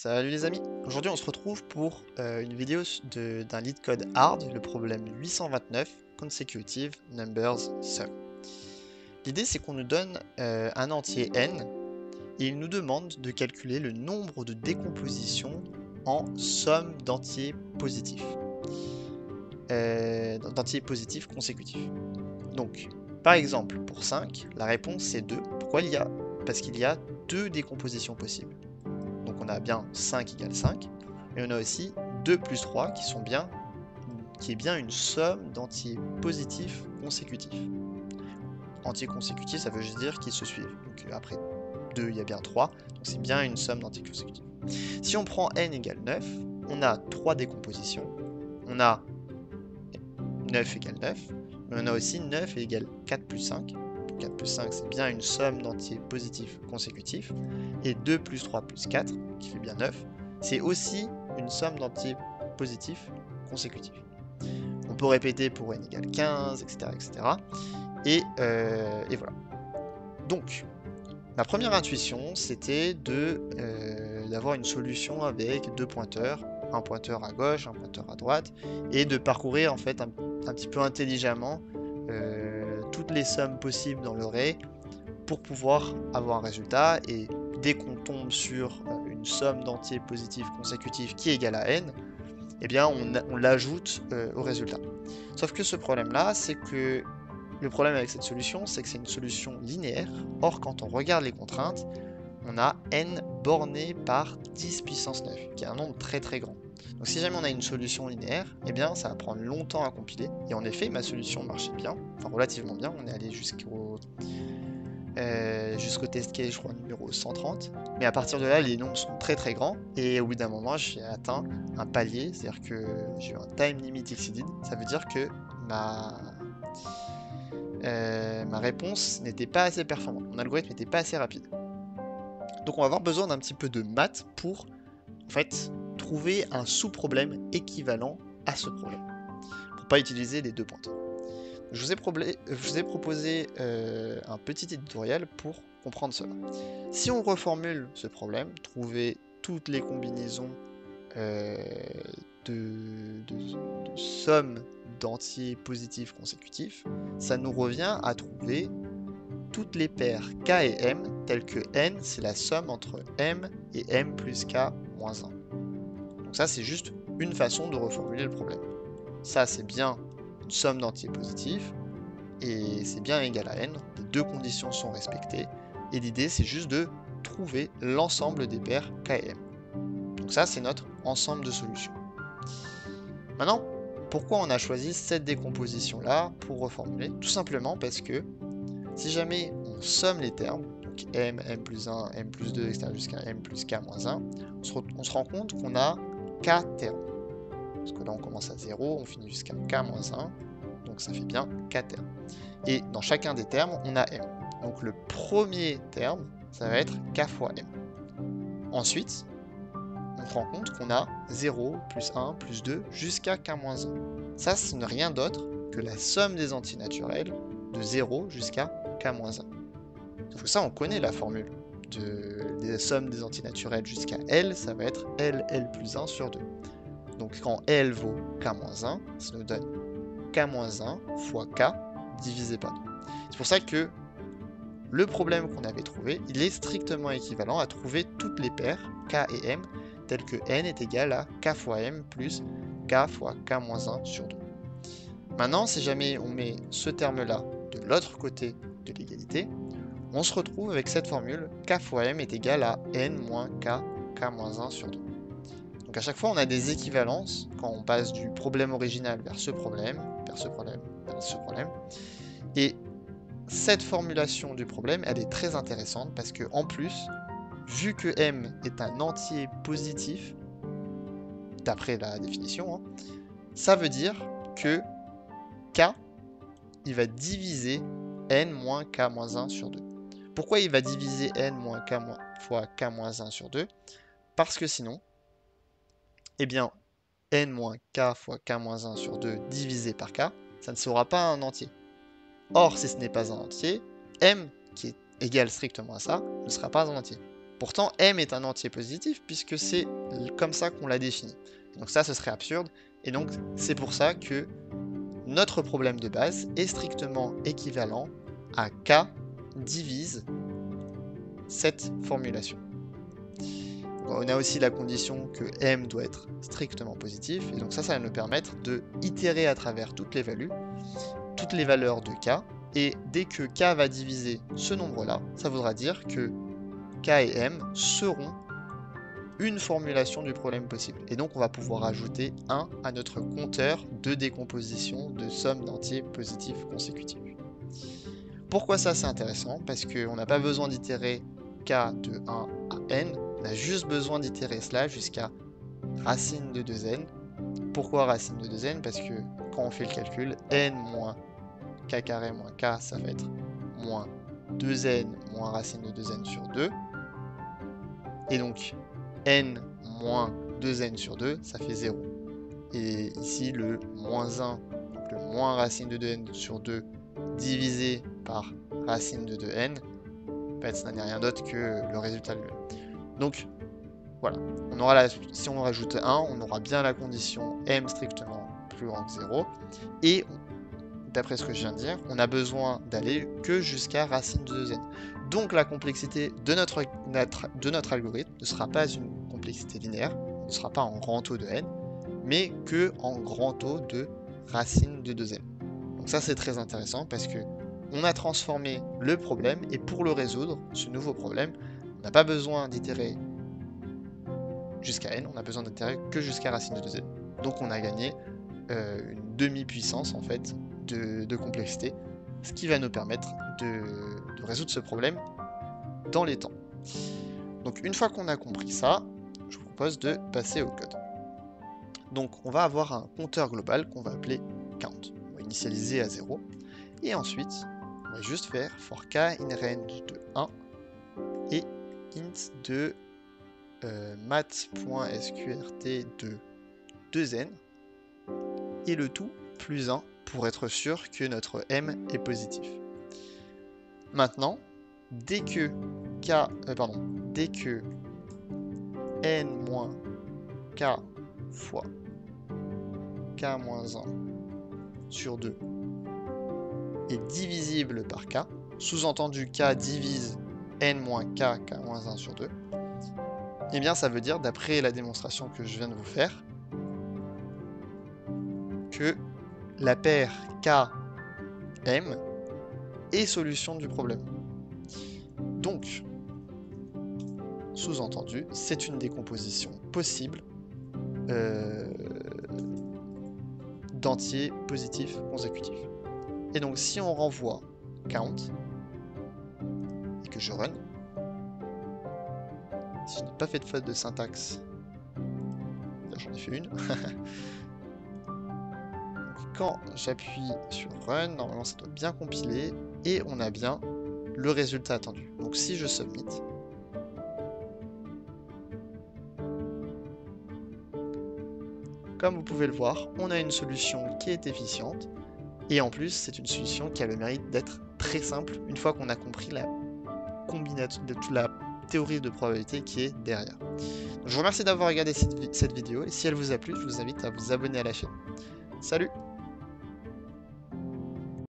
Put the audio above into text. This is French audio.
Salut les amis, aujourd'hui on se retrouve pour une vidéo d'un LeetCode hard, le problème 829, Consecutive Numbers Sum. L'idée c'est qu'on nous donne un entier n et il nous demande de calculer le nombre de décompositions en somme d'entiers positifs. D'entiers positifs consécutifs. Donc, par exemple, pour 5, la réponse c'est 2. Pourquoi il y a? Parce qu'il y a deux décompositions possibles. Donc on a bien 5 égale 5, et on a aussi 2 plus 3 qui est bien une somme d'entiers positifs consécutifs. Entiers consécutifs, ça veut juste dire qu'ils se suivent. Donc après 2, il y a bien 3, donc c'est bien une somme d'entiers consécutifs. Si on prend n égale 9, on a 3 décompositions. On a 9 égale 9, mais on a aussi 9 égale 4 plus 5. 4 plus 5, c'est bien une somme d'entiers positifs consécutifs. Et 2 plus 3 plus 4, qui fait bien 9, c'est aussi une somme d'entiers positifs consécutifs. On peut répéter pour n égale 15, etc. etc. Et voilà. Donc, ma première intuition, c'était d'avoir une solution avec deux pointeurs, un pointeur à gauche, un pointeur à droite, et de parcourir en fait un petit peu intelligemment toutes les sommes possibles dans l'array pour pouvoir avoir un résultat. Et dès qu'on tombe sur une somme d'entiers positifs consécutifs qui est égale à n, eh bien on l'ajoute au résultat. Sauf que ce problème-là, c'est que le problème avec cette solution, c'est que c'est une solution linéaire. Or, quand on regarde les contraintes, on a n borné par 10 puissance 9, qui est un nombre très très grand. Donc si jamais on a une solution linéaire, eh bien ça va prendre longtemps à compiler. Et en effet, ma solution marchait bien, enfin relativement bien. On est allé jusqu'au test case, je crois, numéro 130. Mais à partir de là, les nombres sont très très grands. Et au bout d'un moment, j'ai atteint un palier, c'est-à-dire que j'ai eu un time limit exceeded. Ça veut dire que ma réponse n'était pas assez performante. Mon algorithme n'était pas assez rapide. Donc on va avoir besoin d'un petit peu de maths pour en fait trouver un sous-problème équivalent à ce problème. Pour pas utiliser les deux pointeurs. Je vous ai proposé un petit éditorial pour comprendre cela. Si on reformule ce problème, trouver toutes les combinaisons de sommes d'entiers positifs consécutifs, ça nous revient à trouver toutes les paires k et m, telles que n, c'est la somme entre m et m plus k moins 1. Donc ça, c'est juste une façon de reformuler le problème. Ça, c'est bien une somme d'entiers positifs, et c'est bien égal à n. Les deux conditions sont respectées, et l'idée, c'est juste de trouver l'ensemble des paires k et m. Donc ça, c'est notre ensemble de solutions. Maintenant, pourquoi on a choisi cette décomposition-là pour reformuler? Tout simplement parce que si jamais on somme les termes, donc m, m plus 1, m plus 2, etc. jusqu'à m plus k moins 1, on se rend compte qu'on a k termes. Parce que là, on commence à 0, on finit jusqu'à k moins 1, donc ça fait bien k termes. Et dans chacun des termes, on a m. Donc le premier terme, ça va être k fois m. Ensuite, on se rend compte qu'on a 0, plus 1, plus 2, jusqu'à k-1. Ça, ce n'est rien d'autre que la somme des entiers naturels de 0 jusqu'à k-1. Sauf que ça, on connaît la formule des sommes des entiers naturels jusqu'à L, ça va être L plus 1 sur 2. Donc quand L vaut k-1, ça nous donne k-1 fois k divisé par 2. C'est pour ça que le problème qu'on avait trouvé, il est strictement équivalent à trouver toutes les paires k et m telles que n est égal à k fois m plus k fois k-1 sur 2. Maintenant, si jamais on met ce terme-là de l'autre côté de l'égalité, on se retrouve avec cette formule k fois m est égal à n moins k, k-1 sur 2. Donc à chaque fois, on a des équivalences quand on passe du problème original vers ce problème, vers ce problème, vers ce problème. Et cette formulation du problème, elle est très intéressante parce que en plus, vu que m est un entier positif, d'après la définition, hein, ça veut dire que k, il va diviser n moins k moins 1 sur 2. Pourquoi il va diviser n moins k fois k moins 1 sur 2? Parce que sinon, eh bien, n moins k fois k moins 1 sur 2 divisé par k, ça ne sera pas un entier. Or, si ce n'est pas un entier, m, qui est égal strictement à ça, ne sera pas un entier. Pourtant, M est un entier positif puisque c'est comme ça qu'on l'a défini. Donc ça, ce serait absurde. Et donc, c'est pour ça que notre problème de base est strictement équivalent à K divise cette formulation. On a aussi la condition que M doit être strictement positif. Et donc ça va nous permettre de itérer à travers toutes les valeurs de K. Et dès que K va diviser ce nombre-là, ça voudra dire que K et M seront une formulation du problème possible. Et donc on va pouvoir ajouter 1 à notre compteur de décomposition de somme d'entiers positifs consécutifs. Pourquoi ça c'est intéressant? Parce qu'on n'a pas besoin d'itérer K de 1 à N, on a juste besoin d'itérer cela jusqu'à racine de 2n. Pourquoi racine de 2n? Parce que quand on fait le calcul, n moins k carré moins k, ça va être moins 2n moins racine de 2n sur 2. Et donc, n moins 2n sur 2, ça fait 0. Et ici, le moins 1, donc le moins racine de 2n sur 2, divisé par racine de 2n, en fait, ça n'est rien d'autre que le résultat lui-même. Donc, voilà. On aura si on rajoute 1, on aura bien la condition m strictement plus grand que 0. Et, d'après ce que je viens de dire, on a besoin d'aller que jusqu'à racine de 2n. Donc la complexité de notre algorithme ne sera pas une complexité linéaire, ne sera pas en grand O de n, mais que en grand O de racine de 2n. Donc ça c'est très intéressant parce que on a transformé le problème et pour le résoudre, ce nouveau problème, on n'a pas besoin d'itérer jusqu'à n, on a besoin d'itérer que jusqu'à racine de 2n. Donc on a gagné une demi-puissance en fait de complexité, ce qui va nous permettre de résoudre ce problème dans les temps. Donc une fois qu'on a compris ça, je vous propose de passer au code. Donc on va avoir un compteur global qu'on va appeler count. On va initialiser à 0. Et ensuite, on va juste faire for k in range de 1 et int de math.sqrt de 2n et le tout plus 1 pour être sûr que notre m est positif. Maintenant, dès que n moins k fois k moins 1 sur 2 est divisible par k, sous-entendu k divise n moins k, k moins 1 sur 2, eh bien ça veut dire, d'après la démonstration que je viens de vous faire, que la paire k-m est solution du problème. Donc, sous-entendu, c'est une décomposition possible d'entiers positifs consécutifs. Et donc, si on renvoie count et que je run, si je n'ai pas fait de faute de syntaxe, là j'en ai fait une. Quand j'appuie sur run, normalement ça doit bien compiler et on a bien le résultat attendu. Donc si je submit, comme vous pouvez le voir, on a une solution qui est efficiente et en plus c'est une solution qui a le mérite d'être très simple une fois qu'on a compris la combinaison de toute la théorie de probabilité qui est derrière. Donc, je vous remercie d'avoir regardé cette vidéo et si elle vous a plu, je vous invite à vous abonner à la chaîne. Salut!